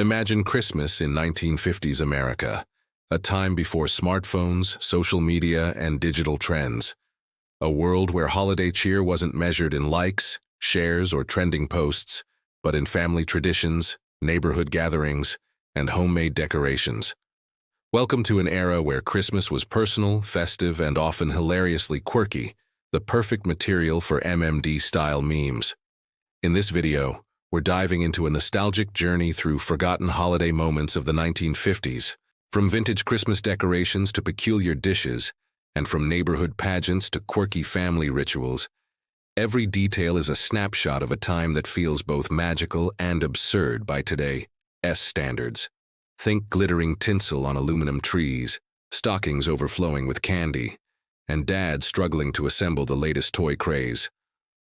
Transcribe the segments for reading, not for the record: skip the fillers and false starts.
Imagine Christmas in 1950s America, a time before smartphones, social media, and digital trends. A world where holiday cheer wasn't measured in likes, shares, or trending posts, but in family traditions, neighborhood gatherings, and homemade decorations. Welcome to an era where Christmas was personal, festive, and often hilariously quirky, the perfect material for MMD-style memes. In this video, we're diving into a nostalgic journey through forgotten holiday moments of the 1950s, from vintage Christmas decorations to peculiar dishes, and from neighborhood pageants to quirky family rituals. Every detail is a snapshot of a time that feels both magical and absurd by today's standards. Think glittering tinsel on aluminum trees, stockings overflowing with candy, and dads struggling to assemble the latest toy craze.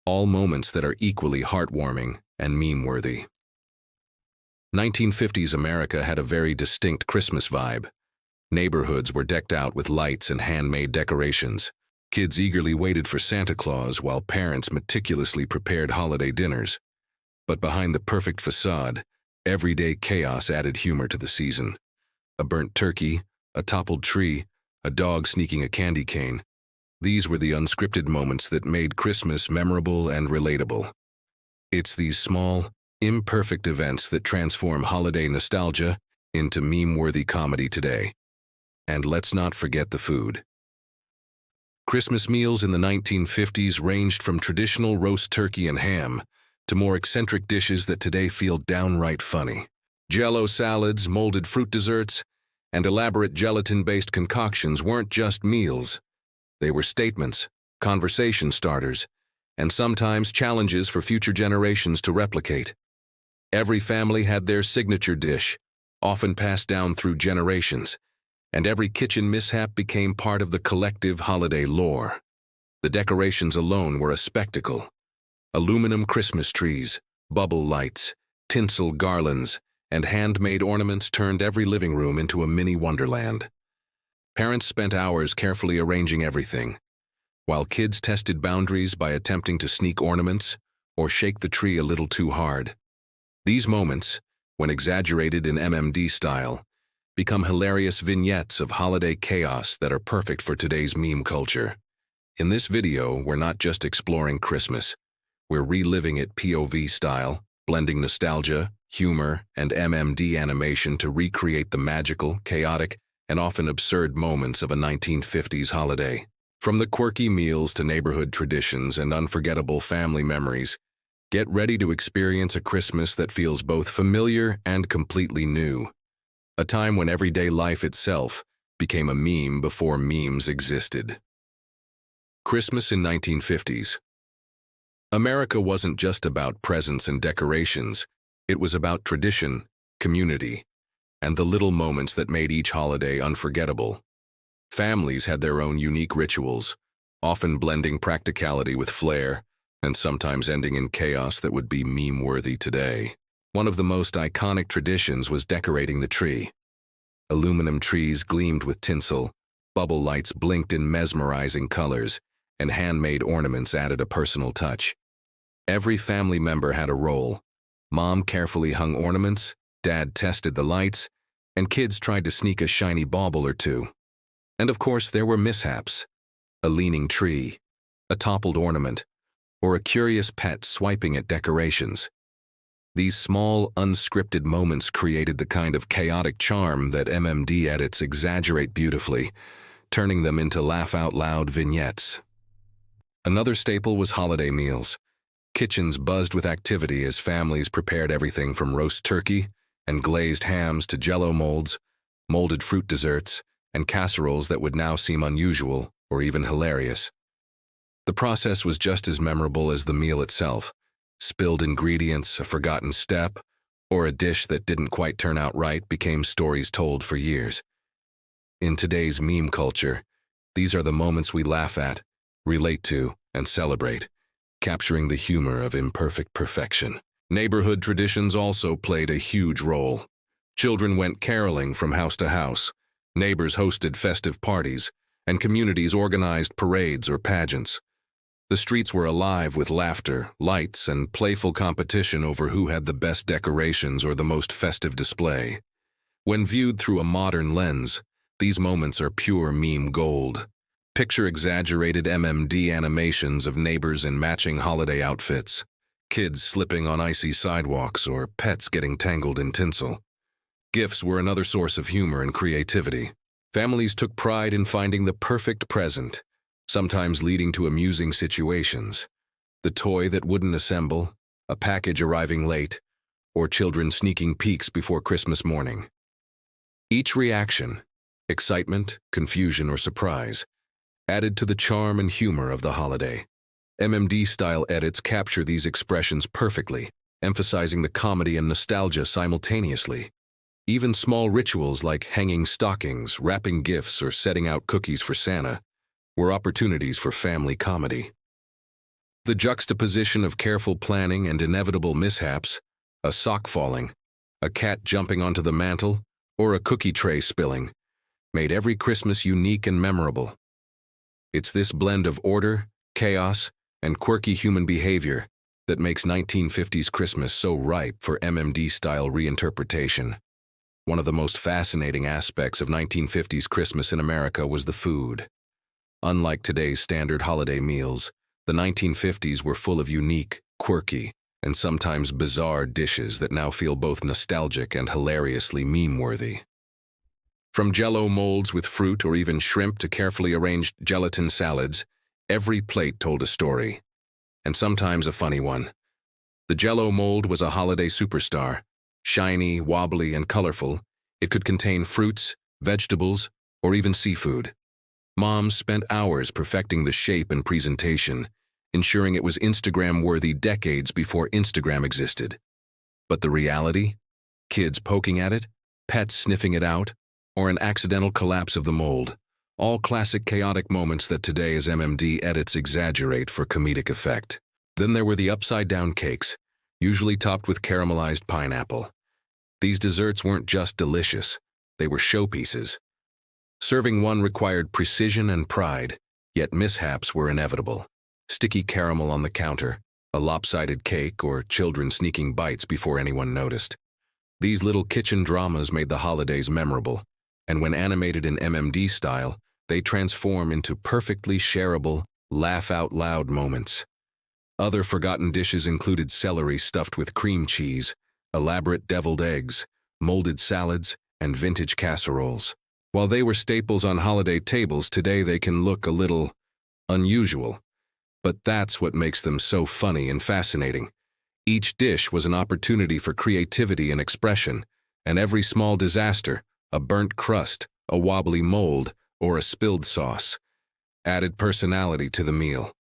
All moments that are equally heartwarming and meme-worthy. 1950s America had a very distinct Christmas vibe. Neighborhoods were decked out with lights and handmade decorations. Kids eagerly waited for Santa Claus while parents meticulously prepared holiday dinners. But behind the perfect facade, everyday chaos added humor to the season. A burnt turkey, a toppled tree, a dog sneaking a candy cane. These were the unscripted moments that made Christmas memorable and relatable. It's these small, imperfect events that transform holiday nostalgia into meme-worthy comedy today. And let's not forget the food. Christmas meals in the 1950s ranged from traditional roast turkey and ham to more eccentric dishes that today feel downright funny. Jell-O salads, molded fruit desserts, and elaborate gelatin-based concoctions weren't just meals. They were statements, conversation starters, and sometimes challenges for future generations to replicate. Every family had their signature dish, often passed down through generations, and every kitchen mishap became part of the collective holiday lore. The decorations alone were a spectacle. Aluminum Christmas trees, bubble lights, tinsel garlands, and handmade ornaments turned every living room into a mini wonderland. Parents spent hours carefully arranging everything, while kids tested boundaries by attempting to sneak ornaments or shake the tree a little too hard. These moments, when exaggerated in MMD style, become hilarious vignettes of holiday chaos that are perfect for today's meme culture. In this video, we're not just exploring Christmas, we're reliving it POV style, blending nostalgia, humor, and MMD animation to recreate the magical, chaotic, and often absurd moments of a 1950s holiday. From the quirky meals to neighborhood traditions and unforgettable family memories, get ready to experience a Christmas that feels both familiar and completely new. A time when everyday life itself became a meme before memes existed. Christmas in 1950s. America wasn't just about presents and decorations, it was about tradition, community, and the little moments that made each holiday unforgettable. Families had their own unique rituals, often blending practicality with flair, and sometimes ending in chaos that would be meme-worthy today. One of the most iconic traditions was decorating the tree. Aluminum trees gleamed with tinsel, bubble lights blinked in mesmerizing colors, and handmade ornaments added a personal touch. Every family member had a role. Mom carefully hung ornaments, Dad tested the lights, and kids tried to sneak a shiny bauble or two. And of course, there were mishaps. A leaning tree, a toppled ornament, or a curious pet swiping at decorations. These small, unscripted moments created the kind of chaotic charm that MMD edits exaggerate beautifully, turning them into laugh-out-loud vignettes. Another staple was holiday meals. Kitchens buzzed with activity as families prepared everything from roast turkey and glazed hams to Jell-O molds, molded fruit desserts, and casseroles that would now seem unusual or even hilarious. The process was just as memorable as the meal itself. Spilled ingredients, a forgotten step, or a dish that didn't quite turn out right became stories told for years. In today's meme culture, these are the moments we laugh at, relate to, and celebrate, capturing the humor of imperfect perfection. Neighborhood traditions also played a huge role. Children went caroling from house to house, neighbors hosted festive parties, and communities organized parades or pageants. The streets were alive with laughter, lights, and playful competition over who had the best decorations or the most festive display. When viewed through a modern lens, these moments are pure meme gold. Picture exaggerated MMD animations of neighbors in matching holiday outfits, kids slipping on icy sidewalks, or pets getting tangled in tinsel. Gifts were another source of humor and creativity. Families took pride in finding the perfect present, sometimes leading to amusing situations. The toy that wouldn't assemble, a package arriving late, or children sneaking peeks before Christmas morning. Each reaction, excitement, confusion, or surprise, added to the charm and humor of the holiday. MMD-style edits capture these expressions perfectly, emphasizing the comedy and nostalgia simultaneously. Even small rituals like hanging stockings, wrapping gifts, or setting out cookies for Santa were opportunities for family comedy. The juxtaposition of careful planning and inevitable mishaps, a sock falling, a cat jumping onto the mantel, or a cookie tray spilling, made every Christmas unique and memorable. It's this blend of order, chaos, and quirky human behavior that makes 1950s Christmas so ripe for MMD-style reinterpretation. One of the most fascinating aspects of 1950s Christmas in America was the food. Unlike today's standard holiday meals, the 1950s were full of unique, quirky, and sometimes bizarre dishes that now feel both nostalgic and hilariously meme-worthy. From Jell-O molds with fruit or even shrimp to carefully arranged gelatin salads, every plate told a story, and sometimes a funny one. The Jell-O mold was a holiday superstar. Shiny, wobbly, and colorful, it could contain fruits, vegetables, or even seafood. Moms spent hours perfecting the shape and presentation, ensuring it was Instagram-worthy decades before Instagram existed. But the reality? Kids poking at it, pets sniffing it out, or an accidental collapse of the mold. All classic chaotic moments that today as MMD edits exaggerate for comedic effect. Then there were the upside-down cakes, usually topped with caramelized pineapple. These desserts weren't just delicious, they were showpieces. Serving one required precision and pride, yet mishaps were inevitable. Sticky caramel on the counter, a lopsided cake, or children sneaking bites before anyone noticed. These little kitchen dramas made the holidays memorable, and when animated in MMD style, they transform into perfectly shareable, laugh-out-loud moments. Other forgotten dishes included celery stuffed with cream cheese, elaborate deviled eggs, molded salads, and vintage casseroles. While they were staples on holiday tables, today they can look a little unusual. But that's what makes them so funny and fascinating. Each dish was an opportunity for creativity and expression, and every small disaster, a burnt crust, a wobbly mold, or a spilled sauce, added personality to the meal.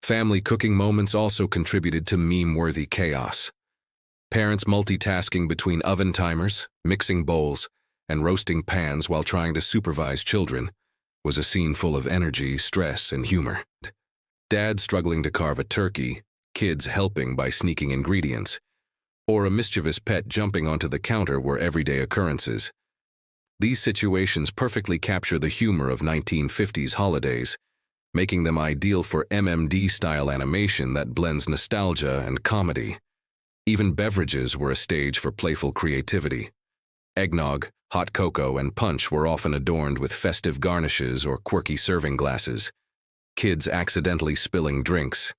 Family cooking moments also contributed to meme-worthy chaos. Parents multitasking between oven timers, mixing bowls, and roasting pans while trying to supervise children was a scene full of energy, stress, and humor. Dad struggling to carve a turkey, kids helping by sneaking ingredients, or a mischievous pet jumping onto the counter were everyday occurrences. These situations perfectly capture the humor of 1950s holidays, making them ideal for MMD-style animation that blends nostalgia and comedy. Even beverages were a stage for playful creativity. Eggnog, hot cocoa, and punch were often adorned with festive garnishes or quirky serving glasses. Kids accidentally spilling drinks,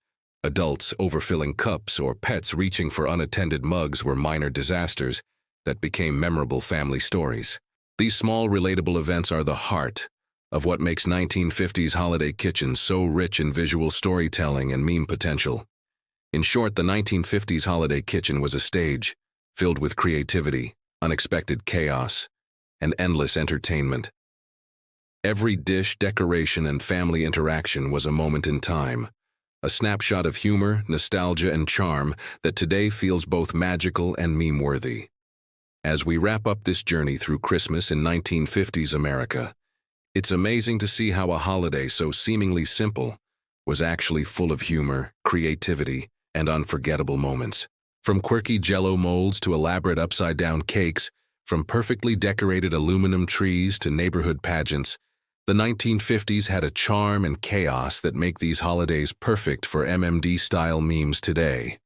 adults overfilling cups, or pets reaching for unattended mugs were minor disasters that became memorable family stories. These small, relatable events are the heart of what makes 1950s holiday kitchens so rich in visual storytelling and meme potential. In short, the 1950s holiday kitchen was a stage filled with creativity, unexpected chaos, and endless entertainment. Every dish, decoration, and family interaction was a moment in time, a snapshot of humor, nostalgia, and charm that today feels both magical and meme-worthy. As we wrap up this journey through Christmas in 1950s America, it's amazing to see how a holiday so seemingly simple was actually full of humor, creativity, and unforgettable moments. From quirky Jell-O molds to elaborate upside-down cakes, from perfectly decorated aluminum trees to neighborhood pageants, The 1950s had a charm and chaos that make these holidays perfect for MMD-style memes today.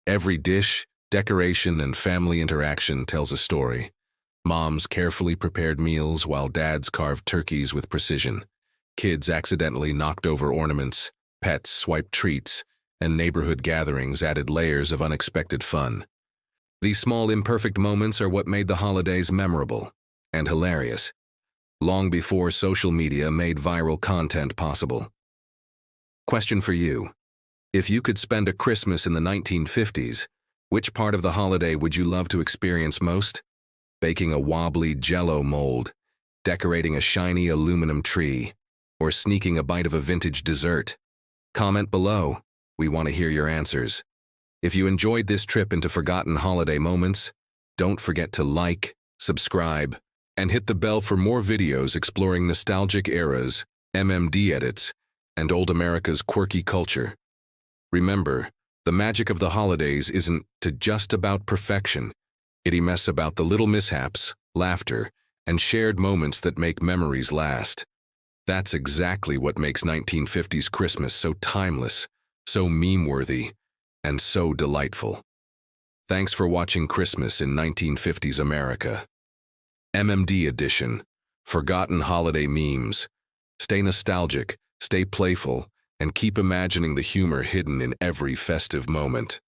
Every dish, decoration, and family interaction tells a story. Moms carefully prepared meals while dads carved turkeys with precision. Kids accidentally knocked over ornaments, pets swiped treats, and neighborhood gatherings added layers of unexpected fun. These small imperfect moments are what made the holidays memorable and hilarious, long before social media made viral content possible. Question for you. If you could spend a Christmas in the 1950s, which part of the holiday would you love to experience most? Baking a wobbly Jell-O mold, decorating a shiny aluminum tree, or sneaking a bite of a vintage dessert? Comment below. We want to hear your answers. If you enjoyed this trip into forgotten holiday moments, don't forget to like, subscribe, and hit the bell for more videos exploring nostalgic eras, MMD edits, and old America's quirky culture. Remember, the magic of the holidays isn't just about perfection. It's about the little mishaps, laughter, and shared moments that make memories last. That's exactly what makes 1950s Christmas so timeless, so meme-worthy, and so delightful. Thanks for watching Christmas in 1950s America. MMD Edition, Forgotten Holiday Memes. Stay nostalgic, stay playful, and keep imagining the humor hidden in every festive moment.